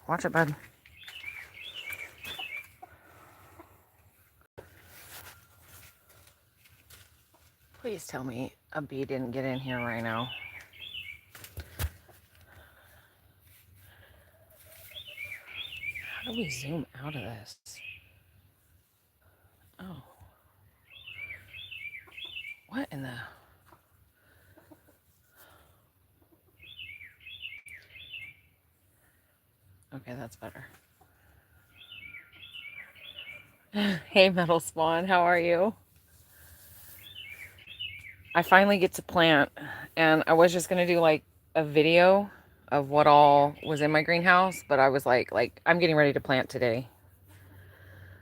Watch it, bud. Please tell me a bee didn't get in here right now. How do we zoom out of this? Oh. What in the... Okay, that's better. Hey, Metal Spawn, how are you? I finally get to plant, and I was just gonna do like a video of what all was in my greenhouse, but I was like I'm getting ready to plant today.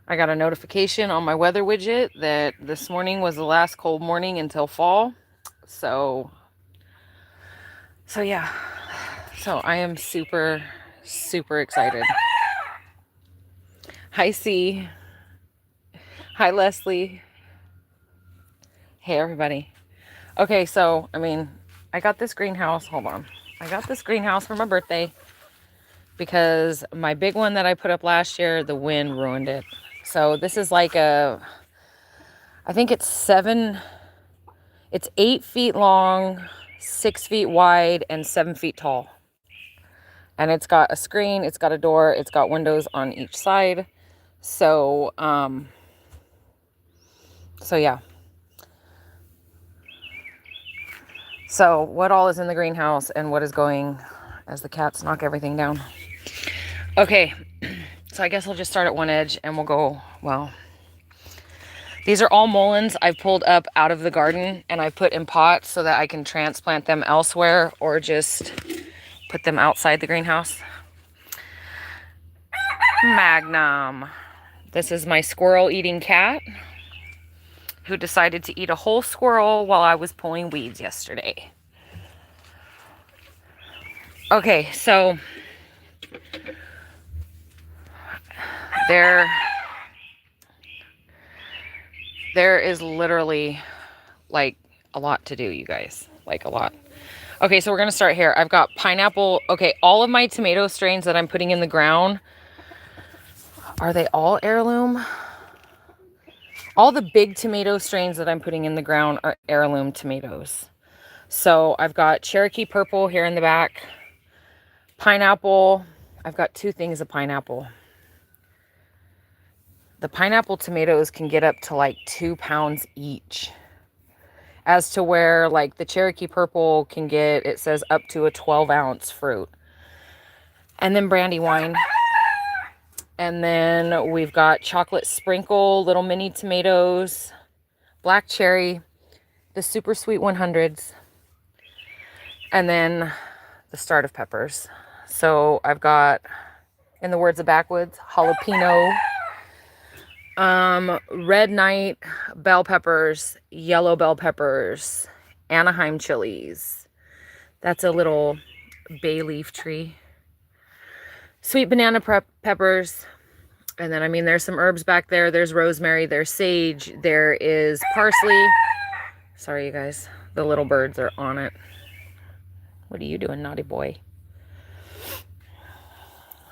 I got a notification on my weather widget that this morning was the last cold morning until fall. So yeah. So I am super, super excited. Hi, C. Hi, Leslie. Hey, everybody. Okay, so, I mean, I got this greenhouse. Hold on. I got this greenhouse for my birthday because my big one that I put up last year, the wind ruined it. So this is like I think it's 8 feet long, 6 feet wide, and 7 feet tall. And it's got a screen, it's got a door, it's got windows on each side. So, yeah. So what all is in the greenhouse and what is going as the cats knock everything down. Okay, so I guess I'll just start at one edge and we'll go, well, these are all mulleins I've pulled up out of the garden and I put in pots so that I can transplant them elsewhere or just put them outside the greenhouse. Magnum. This is my squirrel eating cat who decided to eat a whole squirrel while I was pulling weeds yesterday. Okay, so there is literally like a lot to do, you guys, like a lot. Okay, so we're gonna start here. I've got pineapple. Okay, all of my tomato strains that I'm putting in the ground, are they all heirloom? All the big tomato strains that I'm putting in the ground are heirloom tomatoes. So I've got Cherokee Purple here in the back, pineapple. I've got 2 things of pineapple. The pineapple tomatoes can get up to like 2 pounds each. As to where like the Cherokee Purple can get, it says up to a 12-ounce fruit. And then Brandywine. And then we've got chocolate sprinkle, little mini tomatoes, black cherry, the super sweet 100s, and then the start of peppers. So I've got, in the words of Backwoods, jalapeno, red night bell peppers, yellow bell peppers, Anaheim chilies. That's a little bay leaf tree. Sweet banana peppers. And then, I mean, there's some herbs back there. There's rosemary, there's sage, there is parsley. Sorry, you guys. The little birds are on it. What are you doing, naughty boy?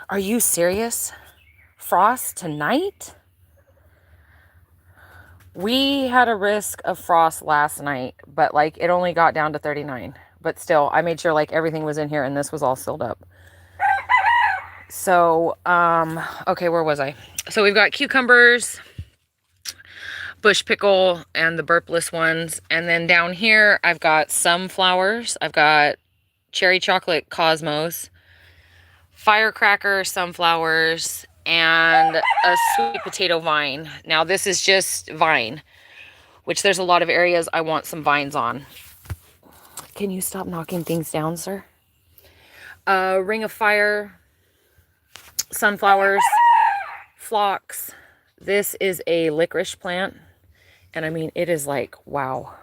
Are you serious? Frost tonight? We had a risk of frost last night, but like it only got down to 39. But still, I made sure like everything was in here and this was all sealed up. So, okay, where was I? So we've got cucumbers, bush pickle, and the burpless ones. And then down here, I've got sunflowers. I've got cherry chocolate cosmos, firecracker sunflowers, and a sweet potato vine. Now this is just vine, which there's a lot of areas I want some vines on. Can you stop knocking things down, sir? Ring of fire, sunflowers, phlox. This is a licorice plant. And I mean, it is like, wow.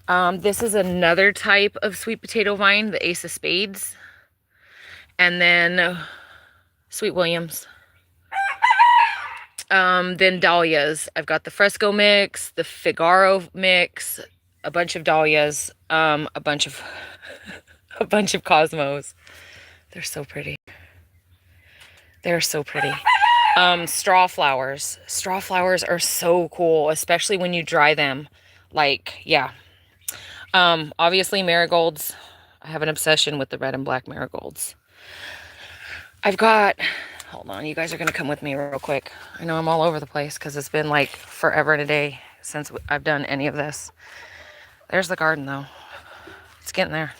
This is another type of sweet potato vine, the Ace of Spades. And then Sweet Williams. Then dahlias. I've got the Fresco mix, the Figaro mix, a bunch of dahlias, a bunch of cosmos. They're so pretty. They're so pretty. Straw flowers. Straw flowers are so cool, especially when you dry them. Like, yeah. Obviously marigolds. I have an obsession with the red and black marigolds. I've got, hold on, you guys are going to come with me real quick. I know I'm all over the place because it's been like forever and a day since I've done any of this. There's the garden though. It's getting there.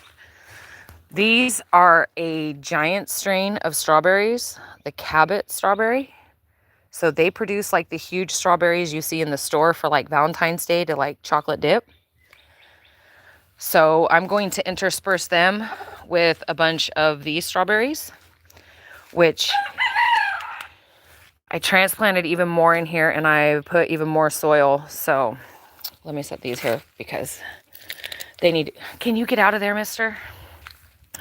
These are a giant strain of strawberries, the Cabot strawberry. So they produce like the huge strawberries you see in the store for like Valentine's Day to like chocolate dip. So I'm going to intersperse them with a bunch of these strawberries, which I transplanted even more in here and I put even more soil. So let me set these here because they need, can you get out of there, mister?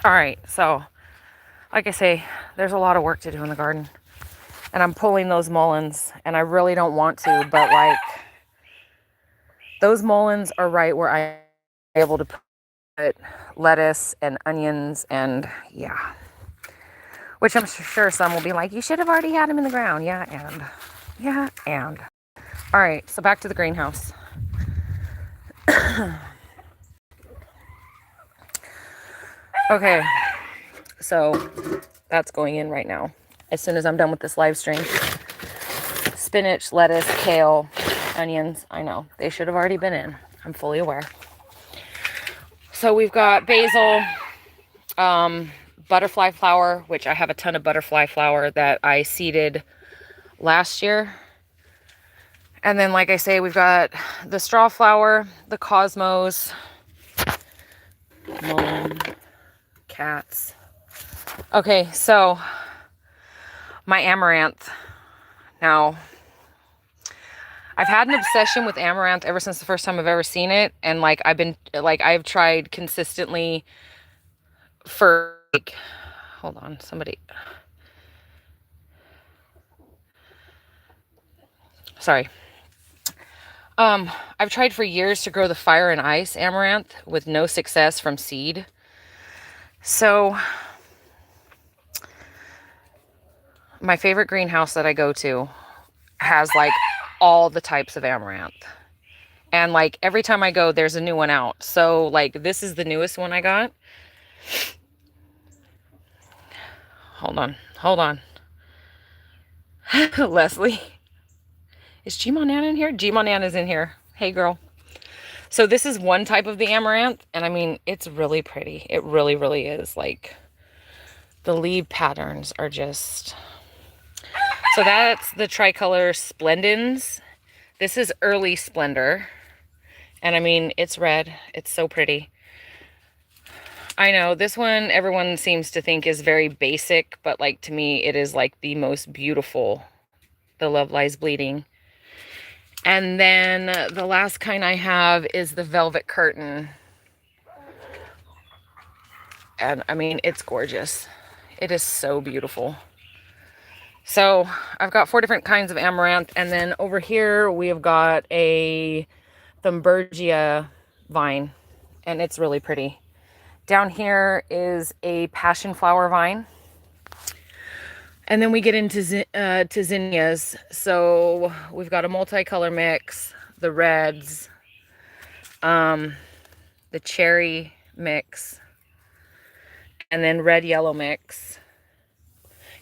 All right, so like I say, there's a lot of work to do in the garden. And I'm pulling those mulleins, and I really don't want to, but like those mulleins are right where I'm able to put lettuce and onions and yeah. Which I'm sure some will be like, you should have already had them in the ground. Yeah, and. All right, so back to the greenhouse. Okay, so that's going in right now. As soon as I'm done with this live stream. Spinach, lettuce, kale, onions. I know, they should have already been in. I'm fully aware. So we've got basil, butterfly flower, which I have a ton of butterfly flower that I seeded last year. And then, like I say, we've got the straw flower, the cosmos, mullein, cats. Okay, so my amaranth. Now, I've had an obsession with amaranth ever since the first time I've ever seen it. And like, I've tried consistently for like, hold on, somebody. Sorry. I've tried for years to grow the fire and ice amaranth with no success from seed. So my favorite greenhouse that I go to has like all the types of amaranth. And like every time I go, there's a new one out. So like this is the newest one I got. Hold on. Leslie. Is G-Monan in here? G-Monan is in here. Hey, girl. So this is one type of the amaranth. And I mean, it's really pretty. It really, really is. Like, the leaf patterns are just... So that's the tricolor Splendens. This is early Splendor. And I mean, it's red. It's so pretty. I know, this one everyone seems to think is very basic. But like, to me, it is like the most beautiful. The Love Lies Bleeding. And then the last kind I have is the Velvet Curtain. And I mean, it's gorgeous. It is so beautiful. So I've got 4 different kinds of amaranth. And then over here, we have got a Thunbergia vine. And it's really pretty. Down here is a passion flower vine. And then we get into zinnias. So we've got a multicolor mix, the reds, the cherry mix, and then red yellow mix.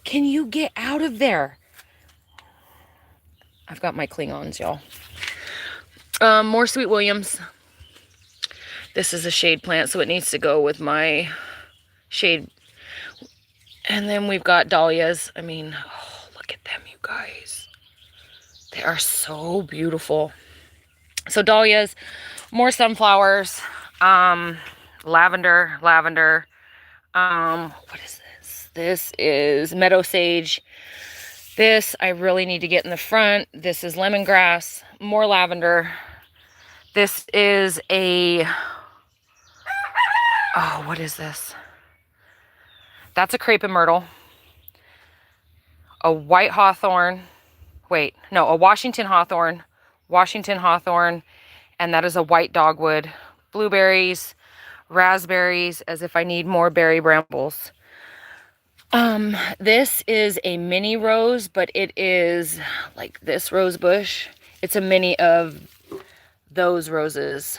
Can you get out of there? I've got my Klingons, y'all. More Sweet Williams. This is a shade plant, so it needs to go with my shade. And then we've got dahlias. I mean, oh, look at them, you guys. They are so beautiful. So dahlias, more sunflowers, lavender. What is this? This is meadow sage. This I really need to get in the front. This is lemongrass, more lavender. This is a, oh, what is this? That's a crepe and myrtle. A white hawthorn. Wait, no, a Washington hawthorn. And that is a white dogwood. Blueberries, raspberries, as if I need more berry brambles. This is a mini rose, but it is like this rose bush. It's a mini of those roses.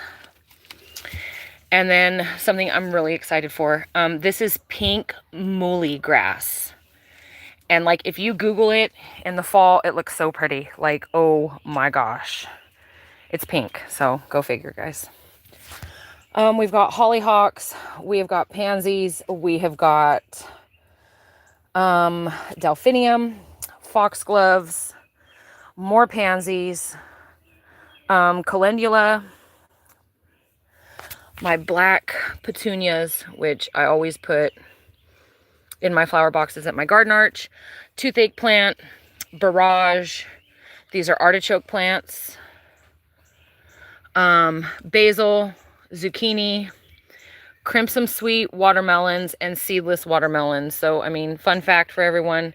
And then something I'm really excited for. This is pink muhly grass. And like if you Google it in the fall, it looks so pretty. Like, oh my gosh. It's pink. So go figure, guys. We've got hollyhocks. We have got pansies. We have got delphinium, foxgloves, more pansies, calendula, my black petunias, which I always put in my flower boxes at my garden arch, toothache plant, barrage. These are artichoke plants, basil, zucchini, crimson sweet watermelons, and seedless watermelons. So, I mean, fun fact for everyone,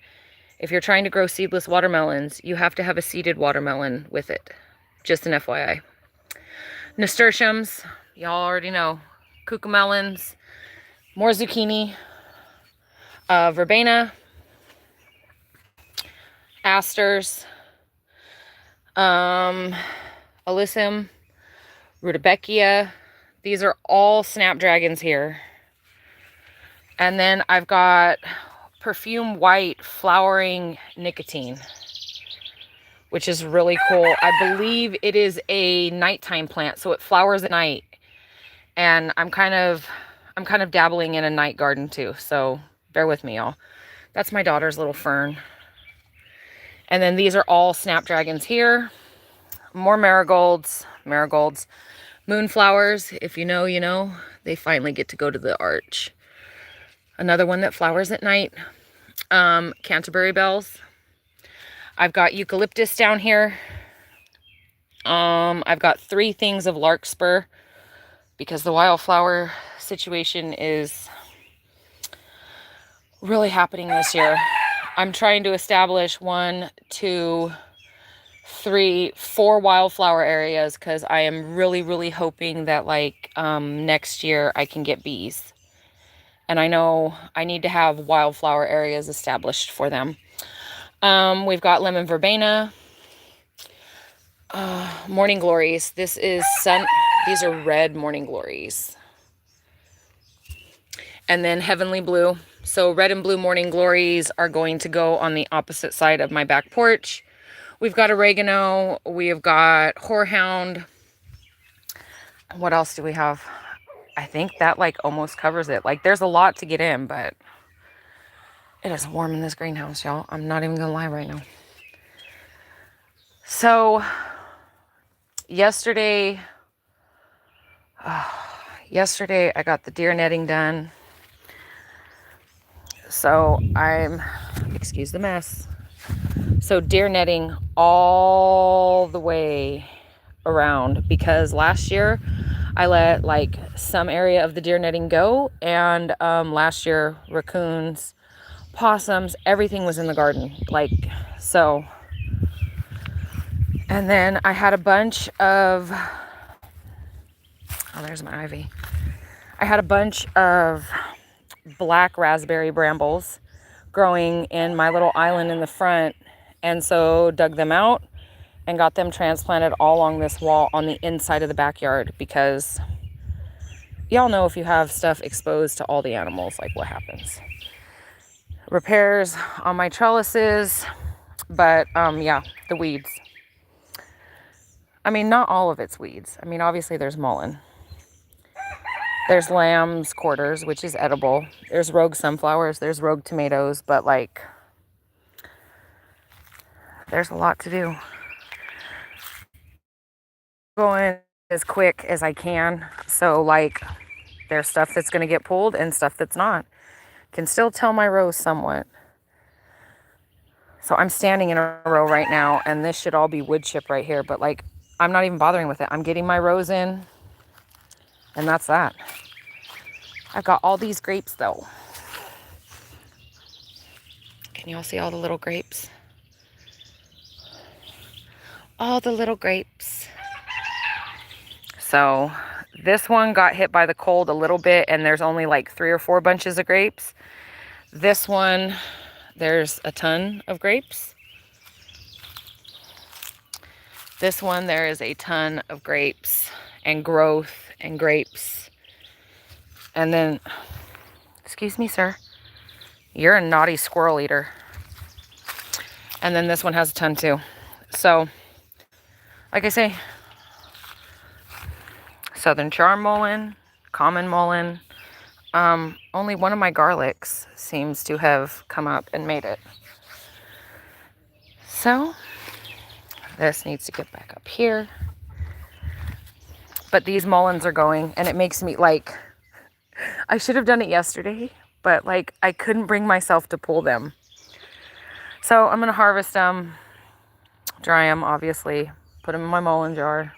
if you're trying to grow seedless watermelons, you have to have a seeded watermelon with it. Just an FYI. Nasturtiums, y'all already know. Cucamelons, more zucchini, verbena, asters, alyssum, rudbeckia. These are all snapdragons here. And then I've got perfume white flowering nicotine, which is really cool. I believe it is a nighttime plant, so it flowers at night. And I'm kind of dabbling in a night garden too, so bear with me, y'all. That's my daughter's little fern. And then these are all snapdragons here. More marigolds, moonflowers. If you know, you know. They finally get to go to the arch. Another one that flowers at night. Canterbury bells. I've got eucalyptus down here. I've got 3 things of larkspur because the wildflower situation is really happening this year. I'm trying to establish 1, 2, 3, 4 wildflower areas because I am really hoping that like next year I can get bees. And I know I need to have wildflower areas established for them. We've got lemon verbena, morning glories. These are red morning glories. And then heavenly blue. So red and blue morning glories are going to go on the opposite side of my back porch. We've got oregano. We have got horehound. What else do we have? I think that like almost covers it. Like there's a lot to get in, but it is warm in this greenhouse, y'all. I'm not even gonna lie right now. So yesterday I got the deer netting done. So excuse the mess. So deer netting all the way around because last year I let like some area of the deer netting go, and last year raccoons, possums, everything was in the garden, like so. And then I had a bunch of there's my ivy. I had a bunch of black raspberry brambles growing in my little island in the front, and so dug them out and got them transplanted all along this wall on the inside of the backyard because y'all know if you have stuff exposed to all the animals, like what happens. Repairs on my trellises, but yeah, the weeds. I mean, not all of it's weeds. I mean, obviously there's mullein. There's lamb's quarters, which is edible. There's rogue sunflowers. There's rogue tomatoes, but like, there's a lot to do. Going as quick as I can. So like, there's stuff that's going to get pulled and stuff that's not. Can still tell my rows somewhat. So I'm standing in a row right now, and this should all be wood chip right here, but like, I'm not even bothering with it. I'm getting my rows in, and that's that. I've got all these grapes though. Can you all see all the little grapes? All the little grapes. So this one got hit by the cold a little bit, and there's only like 3 or 4 bunches of grapes. This one, there's a ton of grapes. This one, there is a ton of grapes and growth and grapes. And then, excuse me, sir, you're a naughty squirrel eater. And then this one has a ton too. So, like I say, Southern Charm Mullein, Common Mullein. Only one of my garlics seems to have come up and made it. So, this needs to get back up here. But these mulleins are going, and it makes me like, I should have done it yesterday, but like I couldn't bring myself to pull them. So I'm gonna harvest them, dry them obviously, put them in my mullein jar,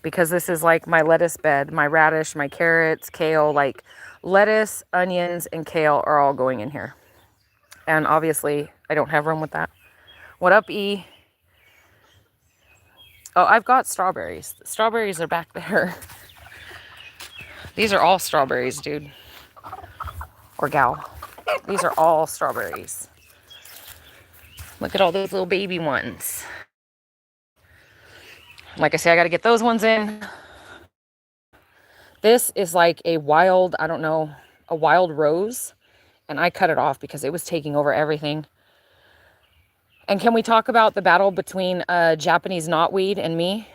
because this is like my lettuce bed, my radish, my carrots, kale, like lettuce, onions, and kale are all going in here. And obviously I don't have room with that. What up, E? Oh, I've got strawberries. The strawberries are back there. These are all strawberries, dude. Or gal. These are all strawberries. Look at all those little baby ones. Like I say, I got to get those ones in. This is like a wild, I don't know, a wild rose. And I cut it off because it was taking over everything. And can we talk about the battle between Japanese knotweed and me?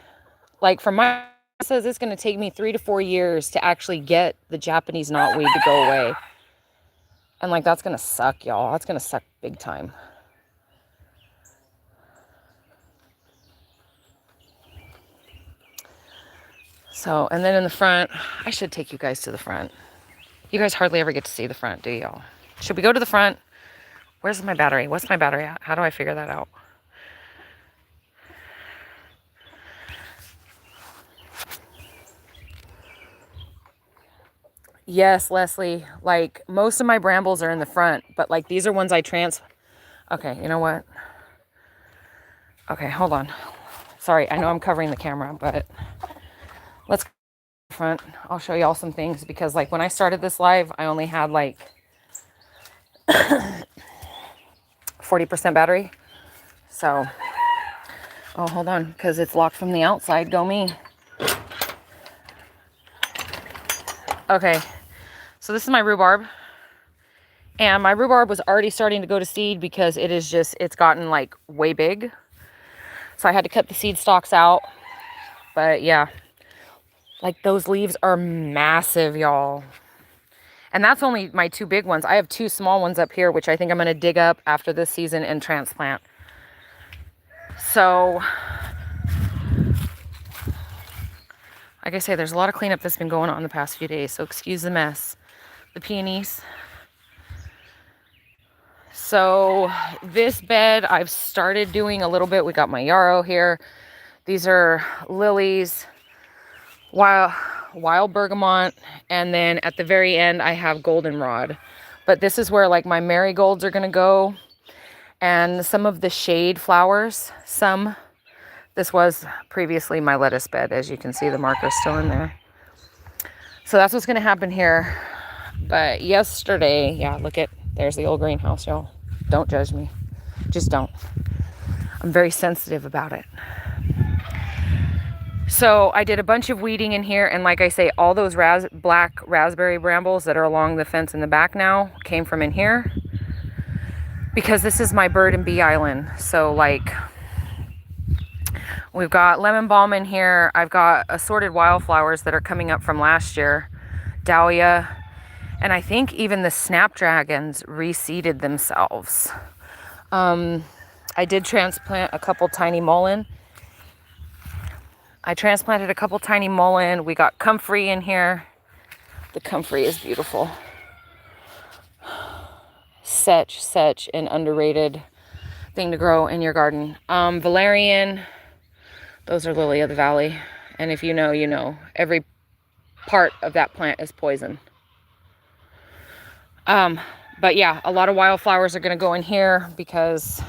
Like, from my, it says it's going to take me 3 to 4 years to actually get the Japanese knotweed to go away. And like, that's going to suck, y'all. That's going to suck big time. So, and then in the front, I should take you guys to the front. You guys hardly ever get to see the front, do y'all? Should we go to the front? Where's my battery? What's my battery at? How do I figure that out? Yes, Leslie, like most of my brambles are in the front, but like these are ones I okay, you know what? Okay, hold on. Sorry, I know I'm covering the camera, but let's go to the front. I'll show y'all some things, because like when I started this live, I only had like 40% battery. So, oh, hold on, because it's locked from the outside. Go me. Okay, so this is my rhubarb. And my rhubarb was already starting to go to seed because it is just, it's gotten like way big. So I had to cut the seed stalks out. But yeah, like those leaves are massive, y'all. And that's only my 2 big ones. I have 2 small ones up here, which I think I'm going to dig up after this season and transplant. So, like I say, there's a lot of cleanup that's been going on the past few days. So excuse the mess. The peonies. So this bed I've started doing a little bit. We got my yarrow here. These are lilies, wild bergamot, and then at the very end I have goldenrod. But this is where like my marigolds are gonna go, and some of the shade flowers. This was previously my lettuce bed, as you can see the marker's still in there. So that's what's gonna happen here. But yesterday, yeah, look at, there's the old greenhouse, y'all. Don't judge me. Just don't. I'm very sensitive about it. So I did a bunch of weeding in here, and like I say, all those black raspberry brambles that are along the fence in the back now came from in here, because this is my bird and bee island. So like, we've got lemon balm in here. I've got assorted wildflowers that are coming up from last year, dahlia, and I think even the snapdragons reseeded themselves. I did transplant a couple tiny mullein. I transplanted a couple tiny mullein. We got comfrey in here. The comfrey is beautiful. Such an underrated thing to grow in your garden. Valerian, those are lily of the valley. And if you know, you know. Every part of that plant is poison. But yeah, a lot of wildflowers are going to go in here because,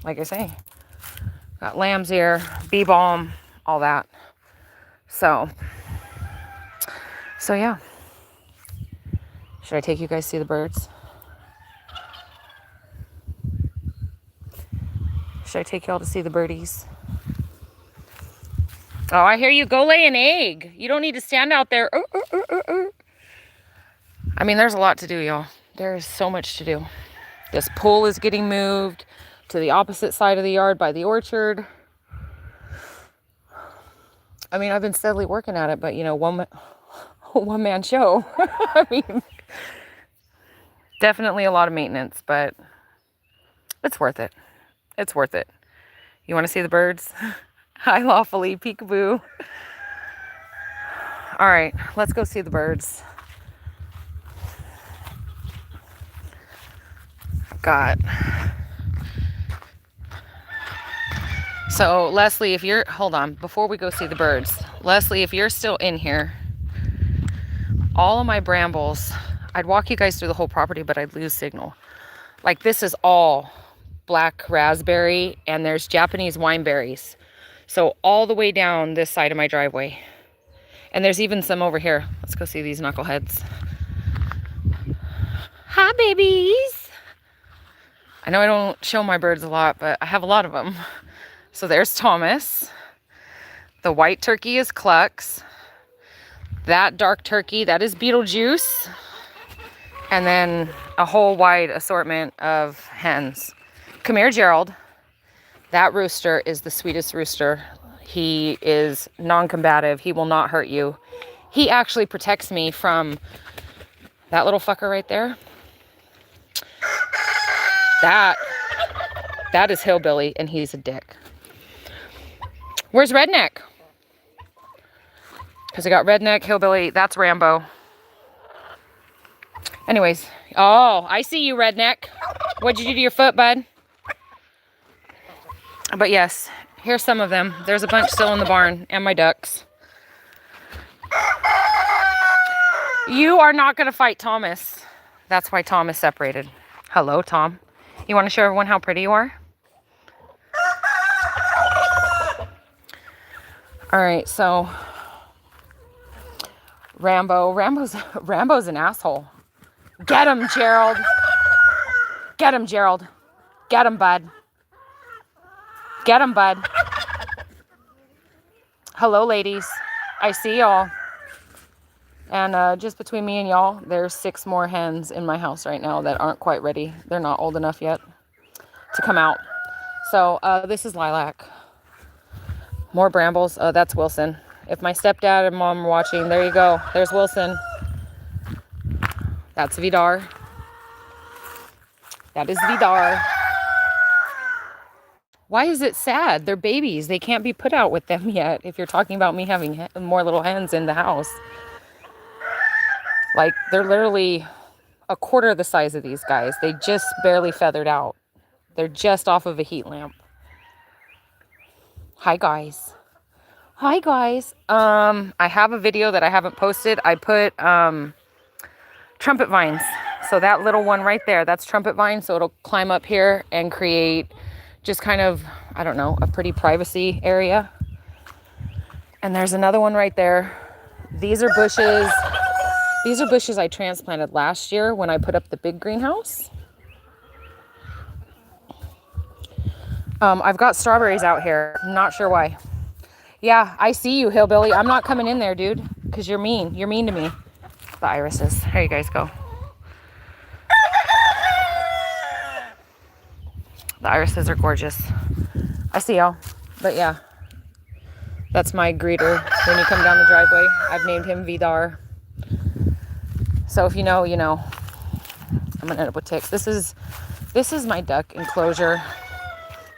like I say, got lamb's ear, bee balm, all that. So yeah. Should I take you guys to see the birds? Should I take y'all to see the birdies? Oh, I hear you. Go lay an egg. You don't need to stand out there. I mean, there's a lot to do, y'all. There is so much to do. This pool is getting moved to the opposite side of the yard by the orchard. I mean, I've been steadily working at it, but you know, one man show. I mean, definitely a lot of maintenance, but it's worth it. It's worth it. You want to see the birds? Hi, Lawfully, peekaboo. All right, let's go see the birds. Got. So Leslie, if you're, hold on, before we go see the birds, Leslie, if you're still in here, all of my brambles, I'd walk you guys through the whole property, but I'd lose signal. Like this is all black raspberry and there's Japanese wineberries. So all the way down this side of my driveway. And there's even some over here. Let's go see these knuckleheads. Hi, babies. I know I don't show my birds a lot, but I have a lot of them. So there's Thomas. The white turkey is Clucks. That dark turkey, that is Beetlejuice. And then a whole wide assortment of hens. Come here, Gerald. That rooster is the sweetest rooster. He is non-combative. He will not hurt you. He actually protects me from that little fucker right there. That is Hillbilly, and he's a dick. Where's Redneck? Because I got Redneck, Hillbilly. That's Rambo. Anyways. Oh, I see you, Redneck. What'd you do to your foot, bud? But yes, here's some of them. There's a bunch still in the barn, and my ducks. You are not going to fight Thomas. That's why Tom is separated. Hello, Tom. You want to show everyone how pretty you are? All right, so Rambo's an asshole. Get him, Gerald. Get him, Gerald. Get him, bud. Get him, bud. Hello, ladies. I see y'all. And just between me and y'all, there's 6 more hens in my house right now that aren't quite ready. They're not old enough yet to come out. So this is Lilac. More brambles. That's Wilson. If my stepdad and mom are watching, there you go. There's Wilson. That's Vidar. That is Vidar. Why is it sad? They're babies. They can't be put out with them yet if you're talking about me having more little hens in the house. Like, they're literally a quarter the size of these guys. They just barely feathered out. They're just off of a heat lamp. Hi, guys. Hi, guys. I have a video that I haven't posted. I put trumpet vines. So that little one right there, that's trumpet vine. So it'll climb up here and create just kind of, I don't know, a pretty privacy area. And there's another one right there. These are bushes. These are bushes I transplanted last year when I put up the big greenhouse. I've got strawberries out here. I'm not sure why. Yeah, I see you, Hillbilly. I'm not coming in there, dude, because you're mean. You're mean to me. The irises. Here you guys go. The irises are gorgeous. I see y'all. But yeah, that's my greeter when you come down the driveway. I've named him Vidar. So if you know, you know. I'm gonna end up with ticks. This is my duck enclosure.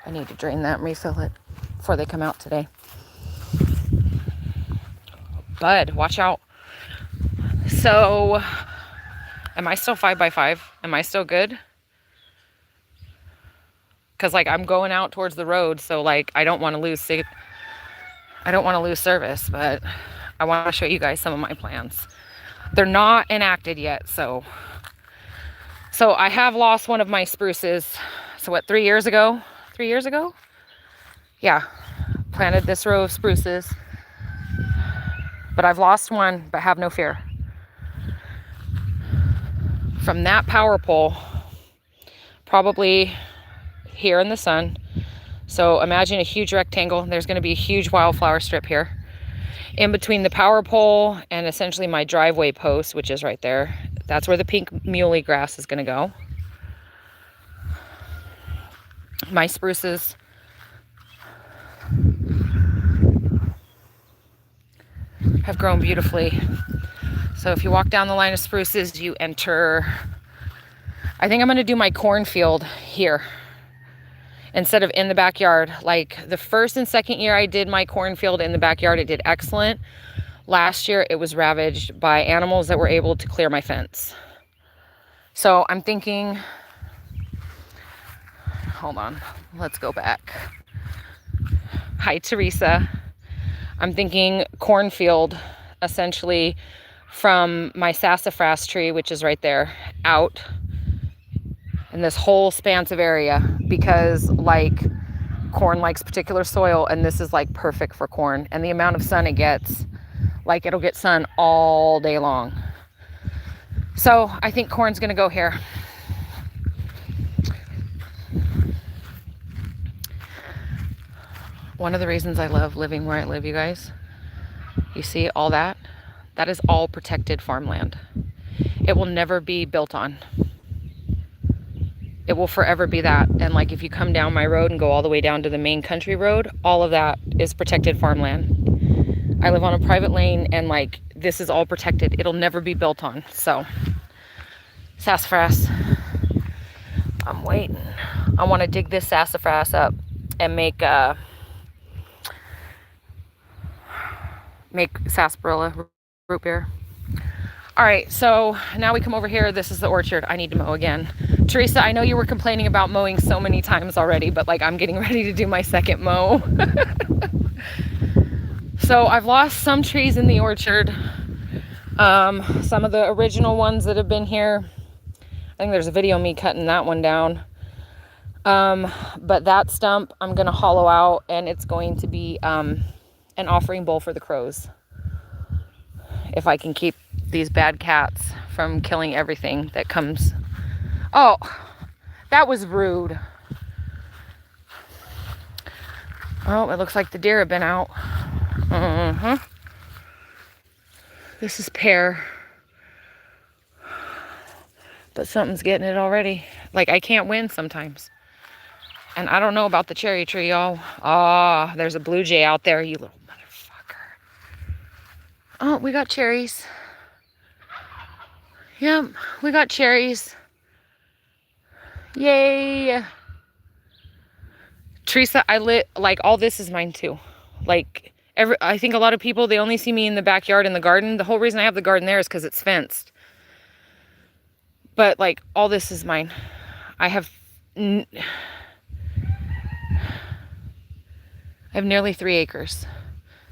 I need to drain that and refill it before they come out today. Bud, watch out. So, am I still 5x5? Am I still good? Because like I'm going out towards the road, so like I don't want to lose service, but I want to show you guys some of my plans. They're not enacted yet, so I have lost one of my spruces. So what, 3 years ago? 3 years ago? Yeah, planted this row of spruces. But I've lost one, but have no fear. From that power pole, probably here in the sun, So imagine a huge rectangle. There's going to be a huge wildflower strip here. In between the power pole and essentially my driveway post, which is right there, that's where the pink muley grass is going to go. My spruces have grown beautifully. So if you walk down the line of spruces, you enter, I think I'm going to do my cornfield here instead of in the backyard. Like the first and second year I did my cornfield in the backyard, it did excellent. Last year it was ravaged by animals that were able to clear my fence. So I'm thinking, hold on, let's go back. Hi, Teresa. I'm thinking cornfield, essentially from my sassafras tree, which is right there, out in this whole expansive area, because like corn likes particular soil, and this is like perfect for corn. And the amount of sun it gets, like it'll get sun all day long. So I think corn's gonna go here. One of the reasons I love living where I live, you guys, you see all that? That is all protected farmland. It will never be built on. It will forever be that. And like if you come down my road and go all the way down to the main country road, all of that is protected farmland. I live on a private lane, and like this is all protected. It'll never be built on. So sassafras, I'm waiting. I want to dig this sassafras up and make sarsaparilla root beer. All right, so now we come over here. This is the orchard. I need to mow again. Teresa, I know you were complaining about mowing so many times already, but like I'm getting ready to do my second mow. So I've lost some trees in the orchard. Some of the original ones that have been here. I think there's a video of me cutting that one down. But that stump I'm gonna hollow out, and it's going to be an offering bowl for the crows. If I can keep these bad cats from killing everything that comes. Oh, that was rude. Oh, it looks like the deer have been out. This is pear. But something's getting it already. Like I can't win sometimes. And I don't know about the cherry tree, y'all. Ah, there's a blue jay out there, you little motherfucker. Oh, we got cherries. Yep, we got cherries. Yay. Teresa, I lit, like all this is mine too. Like I think a lot of people, they only see me in the backyard in the garden. The whole reason I have the garden there is because it's fenced. But like all this is mine. I have nearly 3 acres.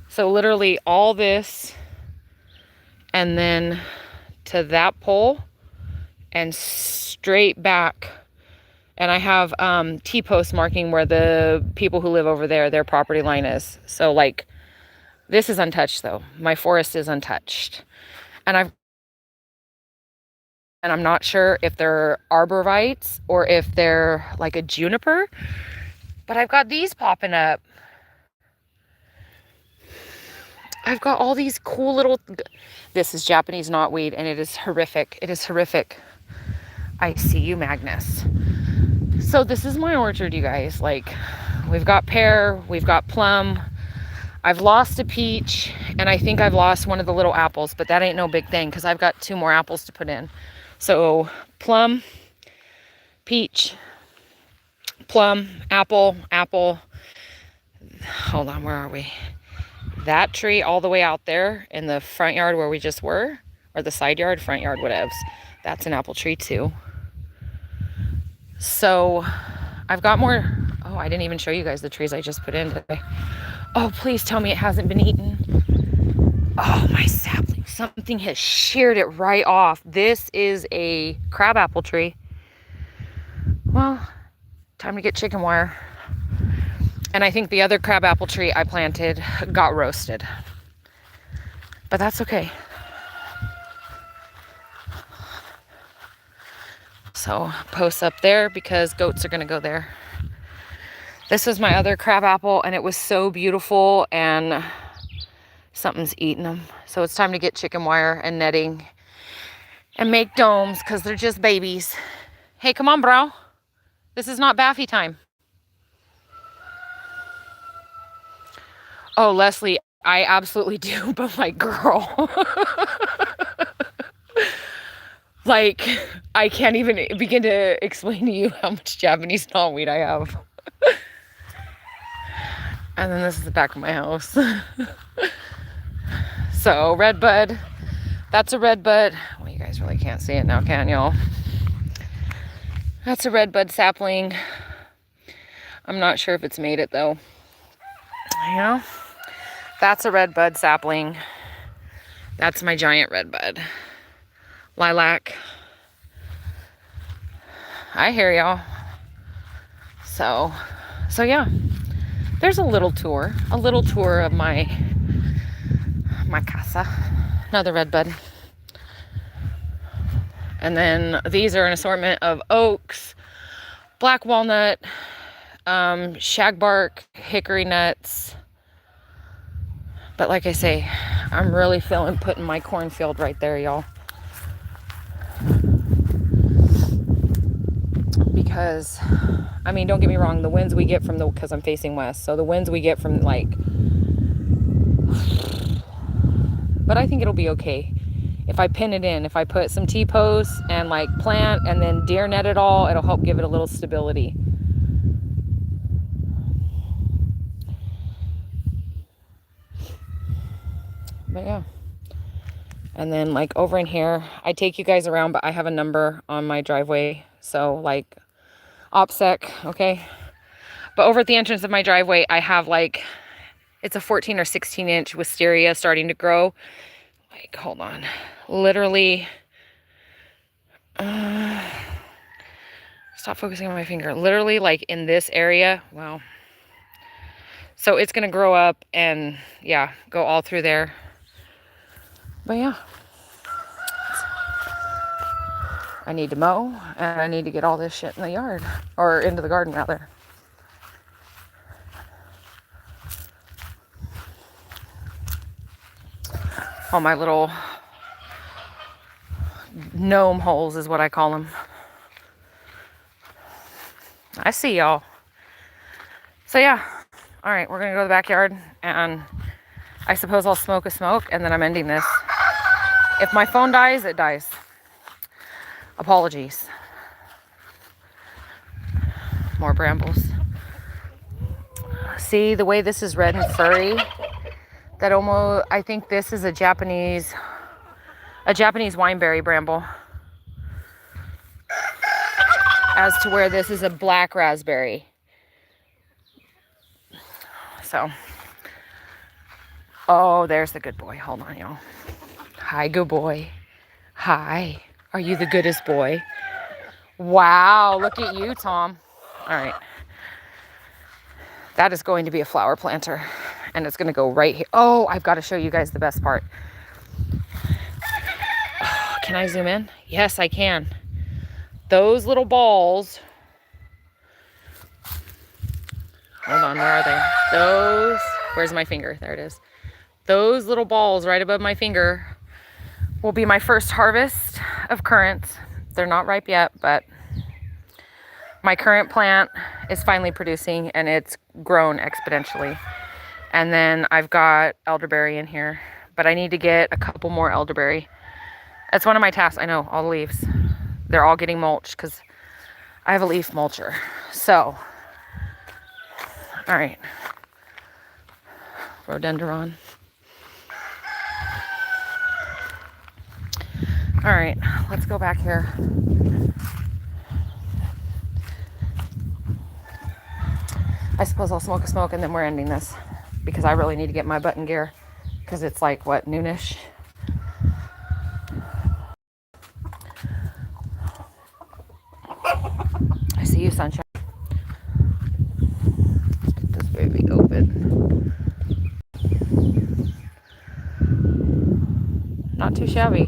So literally all this, and then to that pole and straight back. And I have T-post marking where the people who live over there, their property line is. So like this is untouched though. My forest is untouched. And I'm not sure if they're arborvitaes or if they're like a juniper, but I've got these popping up. I've got all these cool little, this is Japanese knotweed, and it is horrific. It is horrific. I see you, Magnus. So this is my orchard, you guys. Like we've got pear, we've got plum. I've lost a peach, and I think I've lost one of the little apples, but that ain't no big thing because I've got 2 more apples to put in. So plum, peach, plum, apple. Hold on, where are we? That tree all the way out there in the front yard where we just were, or the side yard, front yard, whatevs. That's an apple tree too. So I've got more. Oh, I didn't even show you guys the trees I just put in today. Oh, please tell me it hasn't been eaten. Oh, my sapling. Something has sheared it right off. This is a crabapple tree. Well, time to get chicken wire. And I think the other crabapple tree I planted got roasted. But that's okay. So posts up there because goats are going to go there. This was my other crab apple, and it was so beautiful, and something's eating them. So it's time to get chicken wire and netting and make domes because they're just babies. Hey, come on, bro. This is not Baffy time. Oh, Leslie, I absolutely do, but like, girl. Like, I can't even begin to explain to you how much Japanese knotweed I have. And then this is the back of my house. So, redbud. That's a redbud. Well, you guys really can't see it now, can y'all? That's a redbud sapling. I'm not sure if it's made it, though. You know? That's a redbud sapling. That's my giant redbud. Lilac. I hear y'all. So yeah. There's a little tour of my casa. Another redbud. And then these are an assortment of oaks, black walnut, shagbark, hickory nuts. But like I say, I'm really feeling putting my cornfield right there, y'all. Because, I mean, don't get me wrong, the winds we get from because I'm facing west, so the winds we get from like, but I think it'll be okay. If I pin it in, if I put some T-posts and like plant and then deer net it all, it'll help give it a little stability. But yeah. And then like over in here, I take you guys around, but I have a number on my driveway. So like OPSEC, okay? But over at the entrance of my driveway, I have like, it's a 14 or 16 inch wisteria starting to grow. Like, hold on. Literally, stop focusing on my finger. Literally like in this area. Wow. So it's going to grow up and yeah, go all through there. But yeah. I need to mow and I need to get all this shit in the yard or into the garden rather. All my little gnome holes is what I call them. I see y'all. So yeah. All right, we're going to go to the backyard and I suppose I'll smoke a smoke and then I'm ending this. If my phone dies, it dies. Apologies. More brambles. See the way this is red and furry? That almost, I think this is a Japanese wineberry bramble. As to where this is a black raspberry. So. Oh, there's the good boy. Hold on, y'all. Hi, good boy. Hi. Are you the goodest boy? Wow, look at you, Tom. All right. That is going to be a flower planter. And it's going to go right here. Oh, I've got to show you guys the best part. Oh, can I zoom in? Yes, I can. Those little balls. Hold on, where are they? Those. Where's my finger? There it is. Those little balls right above my finger will be my first harvest of currants. They're not ripe yet, but my currant plant is finally producing and it's grown exponentially. And then I've got elderberry in here, but I need to get a couple more elderberry. That's one of my tasks. I know, all the leaves. They're all getting mulched because I have a leaf mulcher. So, all right. Rhododendron. All right, let's go back here. I suppose I'll smoke a smoke and then we're ending this because I really need to get my butt in gear because it's like, what, noonish? I see you, sunshine. Let's get this baby open. Not too shabby.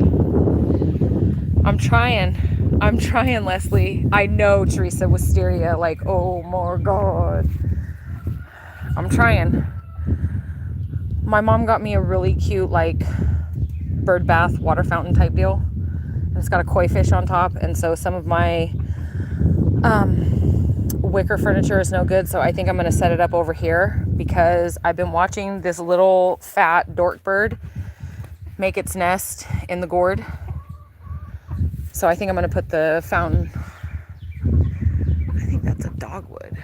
I'm trying, Leslie. I know, Teresa, wisteria. Like, oh my God. I'm trying. My mom got me a really cute, like, bird bath water fountain type deal. And it's got a koi fish on top. And so some of my wicker furniture is no good. So I think I'm going to set it up over here because I've been watching this little fat dork bird make its nest in the gourd. So I think I'm going to put the fountain, I think that's a dogwood.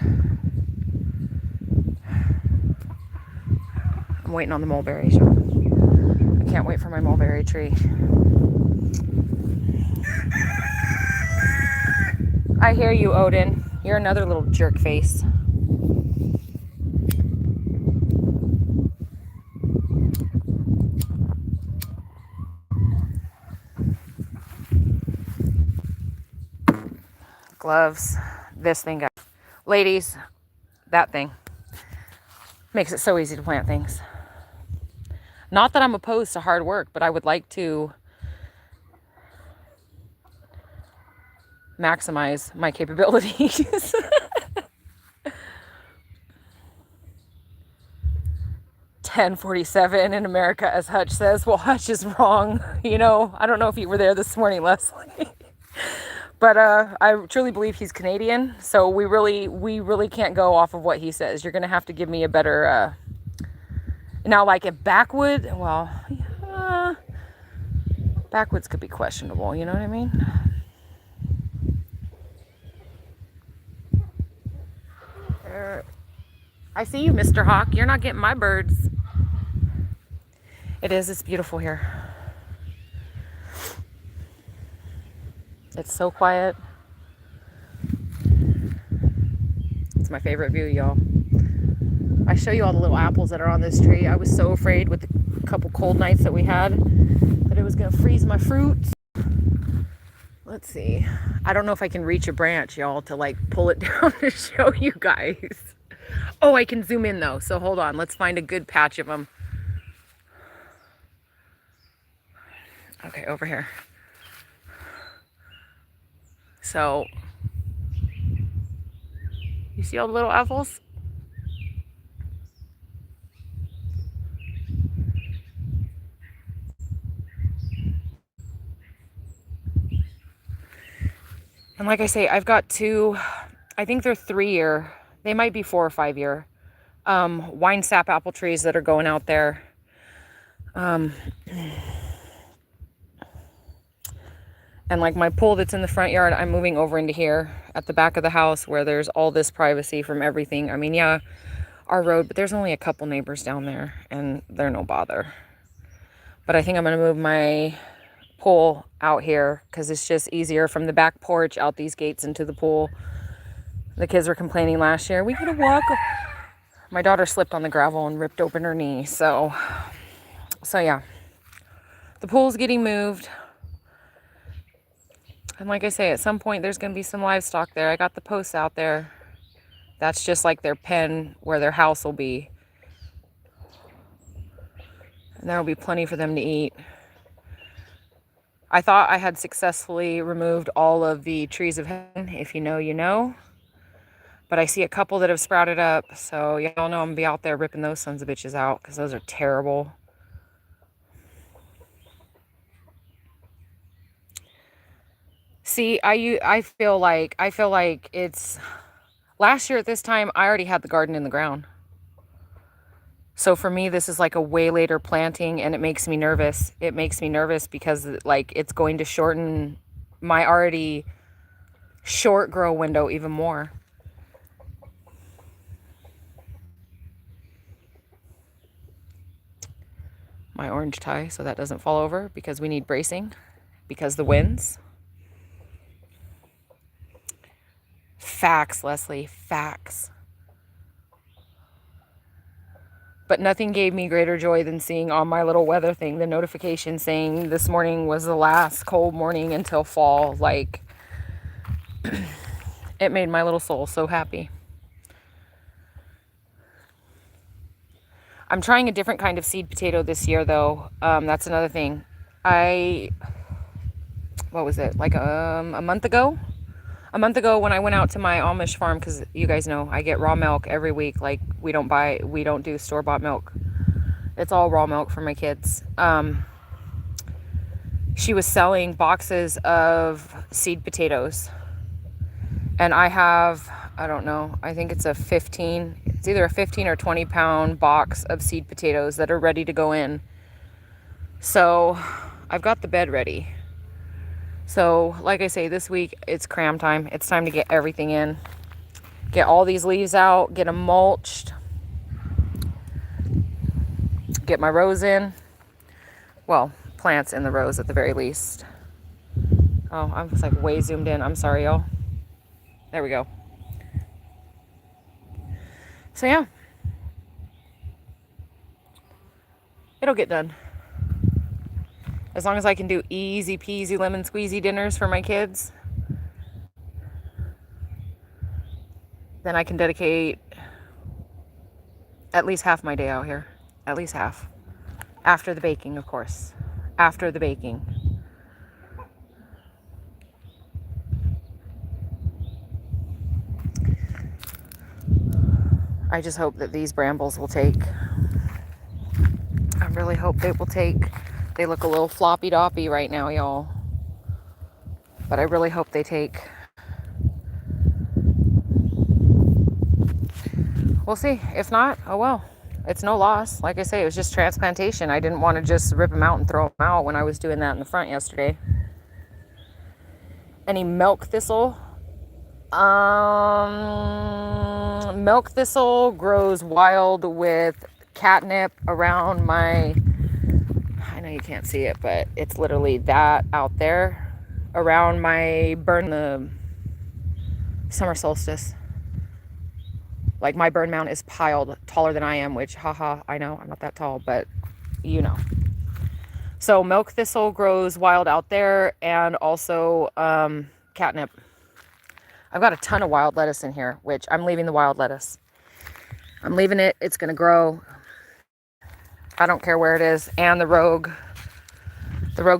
I'm waiting on the mulberry. I can't wait for my mulberry tree. I hear you, Odin. You're another little jerk face. Gloves. This thing, guys. Ladies, that thing makes it so easy to plant things. Not that I'm opposed to hard work, but I would like to maximize my capabilities. 10:47 in America, as Hutch says. Well, Hutch is wrong. You know, I don't know if you were there this morning, Leslie. But I truly believe he's Canadian, so we really can't go off of what he says. You're gonna have to give me a better. Now, like if backwood, well, backwoods could be questionable. You know what I mean? I see you, Mr. Hawk. You're not getting my birds. It is. It's beautiful here. It's so quiet. It's my favorite view, y'all. I show you all the little apples that are on this tree. I was so afraid with the couple cold nights that we had that it was gonna freeze my fruits. Let's see. I don't know if I can reach a branch, y'all, to like pull it down to show you guys. Oh, I can zoom in though. So hold on. Let's find a good patch of them. Okay, over here. So, you see all the little apples? And like I say, I've got two, I think they're 3-year, they might be 4 or 5-year, wine sap apple trees that are going out there. And like my pool that's in the front yard, I'm moving over into here at the back of the house where there's all this privacy from everything. I mean, yeah, our road, but there's only a couple neighbors down there and they're no bother. But I think I'm going to move my pool out here because it's just easier from the back porch out these gates into the pool. The kids were complaining last year, we gotta walk. My daughter slipped on the gravel and ripped open her knee. So yeah, the pool's getting moved. And like I say, at some point there's gonna be some livestock there. I got the posts out there. That's just like their pen where their house will be. And there will be plenty for them to eat. I thought I had successfully removed all of the trees of heaven. If you know, you know. But I see a couple that have sprouted up. So y'all know I'm going to be out there ripping those sons of bitches out because those are terrible. See, I feel like it's last year at this time I already had the garden in the ground. So for me, this is like a way later planting and it makes me nervous. It makes me nervous because like it's going to shorten my already short grow window even more. My orange tie so that doesn't fall over because we need bracing because the winds. Facts, Leslie, facts. But nothing gave me greater joy than seeing on my little weather thing the notification saying this morning was the last cold morning until fall. Like, it made my little soul so happy. I'm trying a different kind of seed potato this year, though. That's another thing. What was it? Like a month ago, A month ago when I went out to my Amish farm, because you guys know I get raw milk every week. Like we don't do store-bought milk. It's all raw milk for my kids. She was selling boxes of seed potatoes. And I have, I don't know, I think it's either a 15 or 20 pound box of seed potatoes that are ready to go in. So I've got the bed ready. So like I say, this week it's cram time. It's time to get everything in. Get all these leaves out, get them mulched. Get my rows in. Well, plants in the rows at the very least. Oh, I was like way zoomed in. I'm sorry, y'all. There we go. So yeah, it'll get done. As long as I can do easy peasy lemon squeezy dinners for my kids, then I can dedicate at least half my day out here. At least half. After the baking, of course. After the baking. I just hope that these brambles will take. I really hope they will take. They look a little floppy doppy right now, y'all. But I really hope they take. We'll see. If not, oh well. It's no loss. Like I say, it was just transplantation. I didn't want to just rip them out and throw them out when I was doing that in the front yesterday. Any milk thistle? Milk thistle grows wild with catnip around my, I know you can't see it, but it's literally that out there around my burn the summer solstice. Like my burn mound is piled taller than I am, which haha, I know I'm not that tall, but you know. So milk thistle grows wild out there, and also catnip. I've got a ton of wild lettuce in here, which I'm leaving the wild lettuce. I'm leaving it. It's going to grow. I don't care where it is. And the rogue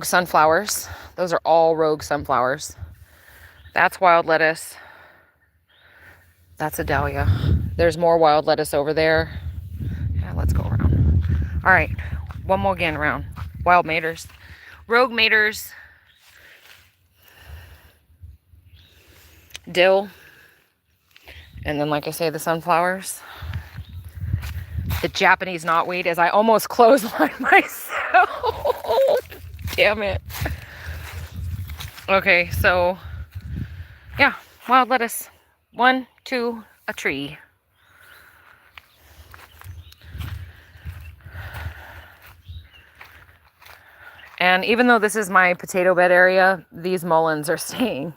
sunflowers. Those are all rogue sunflowers. That's wild lettuce. That's a dahlia. There's more wild lettuce over there. Yeah, let's go around. All right. One more again around. Wild maters. Rogue maters. Dill. And then, like I say, the sunflowers. The Japanese knotweed, as I almost clotheslined myself. Damn it. Okay, so, yeah, wild lettuce. 1, 2, a tree. And even though this is my potato bed area, these mulleins are staying.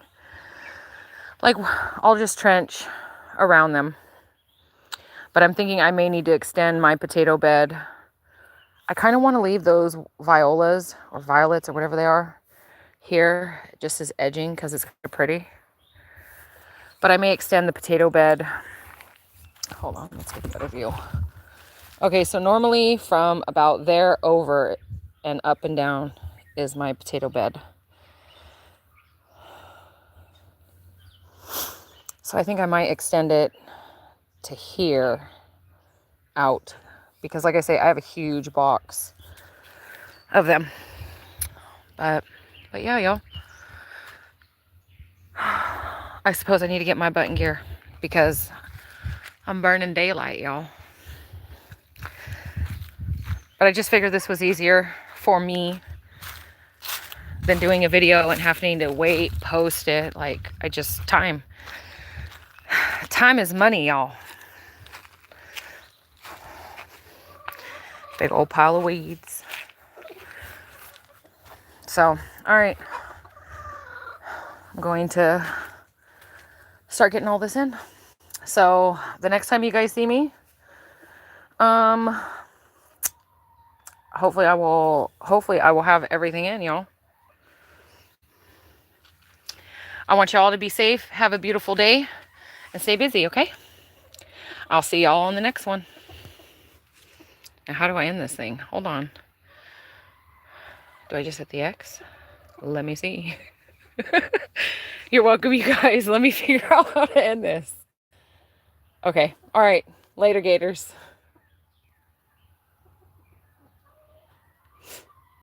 Like, I'll just trench around them. But I'm thinking I may need to extend my potato bed. I kind of want to leave those violas or violets or whatever they are here just as edging because it's kind of pretty. But I may extend the potato bed. Hold on, let's get a better view. Okay, so normally from about there over and up and down is my potato bed. So I think I might extend it to here out, because like I say, I have a huge box of them. But yeah, y'all. I suppose I need to get my butt in gear because I'm burning daylight, y'all. But I just figured this was easier for me than doing a video and having to wait, post it. Like, time is money, y'all. Big old pile of weeds. So, all right. I'm going to start getting all this in. So, the next time you guys see me, hopefully I will have everything in, y'all. I want y'all to be safe, have a beautiful day, and stay busy, okay? I'll see y'all on the next one. Now, how do I end this thing? Hold on. Do I just hit the X? Let me see. You're welcome, you guys. Let me figure out how to end this. Okay. All right. Later, Gators.